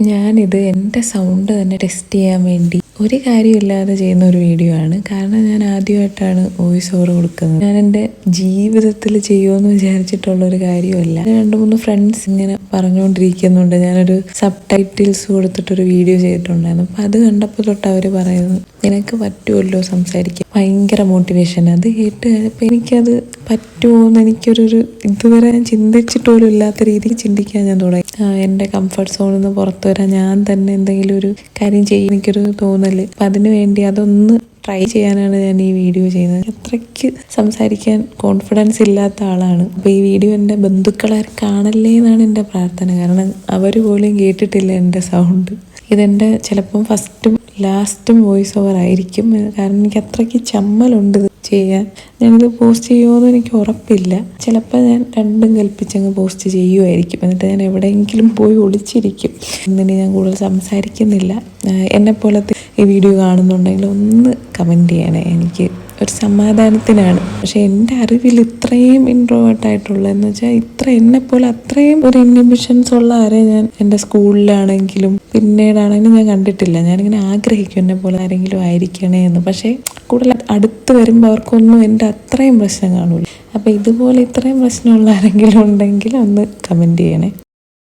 ഞാനിത് എൻ്റെ സൗണ്ട് തന്നെ ടെസ്റ്റ് ചെയ്യാൻ വേണ്ടി ഒരു കാര്യമില്ലാതെ ചെയ്യുന്ന ഒരു വീഡിയോ ആണ്. കാരണം ഞാൻ ആദ്യമായിട്ടാണ് വോയിസ് ഓവർ കൊടുക്കുന്നത്. ഞാൻ എൻ്റെ ജീവിതത്തിൽ ചെയ്യുമെന്ന് വിചാരിച്ചിട്ടുള്ളൊരു കാര്യമല്ല. 2-3 ഫ്രണ്ട്സ് ഇങ്ങനെ പറഞ്ഞുകൊണ്ടിരിക്കുന്നുണ്ട്. ഞാനൊരു സബ് ടൈറ്റിൽസ് കൊടുത്തിട്ടൊരു വീഡിയോ ചെയ്തിട്ടുണ്ടായിരുന്നു. അപ്പം അത് കണ്ടപ്പോൾ തൊട്ട് അവർ പറയുന്നു, നിനക്ക് പറ്റുമല്ലോ സംസാരിക്കാൻ, ഭയങ്കര മോട്ടിവേഷൻ. അത് കേട്ട് കഴിഞ്ഞപ്പോൾ എനിക്കത് പറ്റുമോ എന്ന് എനിക്കൊരു ഇതുവരെ ഞാൻ ചിന്തിച്ചിട്ട് പോലും ഇല്ലാത്ത രീതിയിൽ ചിന്തിക്കാൻ ഞാൻ തുടങ്ങി. എൻ്റെ കംഫർട്ട് സോണിൽ നിന്ന് പുറത്തു വരാൻ ഞാൻ തന്നെ എന്തെങ്കിലും ഒരു കാര്യം ചെയ്യും എനിക്കൊരു തോന്നല്. അപ്പം അതിനു വേണ്ടി അതൊന്ന് ട്രൈ ചെയ്യാനാണ് ഞാൻ ഈ വീഡിയോ ചെയ്യുന്നത്. അത്രയ്ക്ക് സംസാരിക്കാൻ കോൺഫിഡൻസ് ഇല്ലാത്ത ആളാണ്. അപ്പോൾ ഈ വീഡിയോ എൻ്റെ ബന്ധുക്കളെ കാണല്ലേ എന്നാണ് എൻ്റെ പ്രാർത്ഥന. കാരണം അവർ പോലും കേട്ടിട്ടില്ല എൻ്റെ സൗണ്ട്. ഇതെൻ്റെ ചിലപ്പം ഫസ്റ്റും ലാസ്റ്റും വോയിസ് ഓവർ ആയിരിക്കും. കാരണം എനിക്ക് അത്രയ്ക്ക് ചമ്മലുണ്ട് ചെയ്യാൻ. ഞാനിത് പോസ്റ്റ് ചെയ്യുമോയെന്ന് എനിക്ക് ഉറപ്പില്ല. ചിലപ്പോൾ ഞാൻ രണ്ടും കൽപ്പിച്ചങ്ങ് പോസ്റ്റ് ചെയ്യുമായിരിക്കും. എന്നിട്ട് ഞാൻ എവിടെയെങ്കിലും പോയി ഒളിച്ചിരിക്കും. എന്നിട്ട് ഞാൻ കൂടുതൽ സംസാരിക്കുന്നില്ല. എന്നെപ്പോലത്തെ ഈ വീഡിയോ കാണുന്നുണ്ടെങ്കിൽ ഒന്ന് കമൻറ്റ് ചെയ്യണേ, എനിക്ക് ഒരു സമാധാനത്തിനാണ്. പക്ഷെ എൻ്റെ അറിവിൽ ഇത്രയും ഇൻട്രോവേർട്ടായിട്ടുള്ളതെന്ന് വെച്ചാൽ എന്നെപ്പോലെ അത്രയും ഒരു ഇൻഹിബിഷൻസ് ഉള്ള ആരെയും ഞാൻ എൻ്റെ സ്കൂളിലാണെങ്കിലും പിന്നീടാണെങ്കിലും ഞാൻ കണ്ടിട്ടില്ല. ഞാനിങ്ങനെ ആഗ്രഹിക്കും എന്നെപ്പോലെ ആരെങ്കിലും ആയിരിക്കണേ എന്ന്. പക്ഷേ കൂടുതൽ അടുത്ത് വരുമ്പോൾ അവർക്കൊന്നും എൻ്റെ അത്രയും പ്രശ്നം കാണില്ല. അപ്പോൾ ഇതുപോലെ ഇത്രയും പ്രശ്നമുള്ള ആരെങ്കിലും ഉണ്ടെങ്കിൽ ഒന്ന് കമൻറ്റ് ചെയ്യണേ.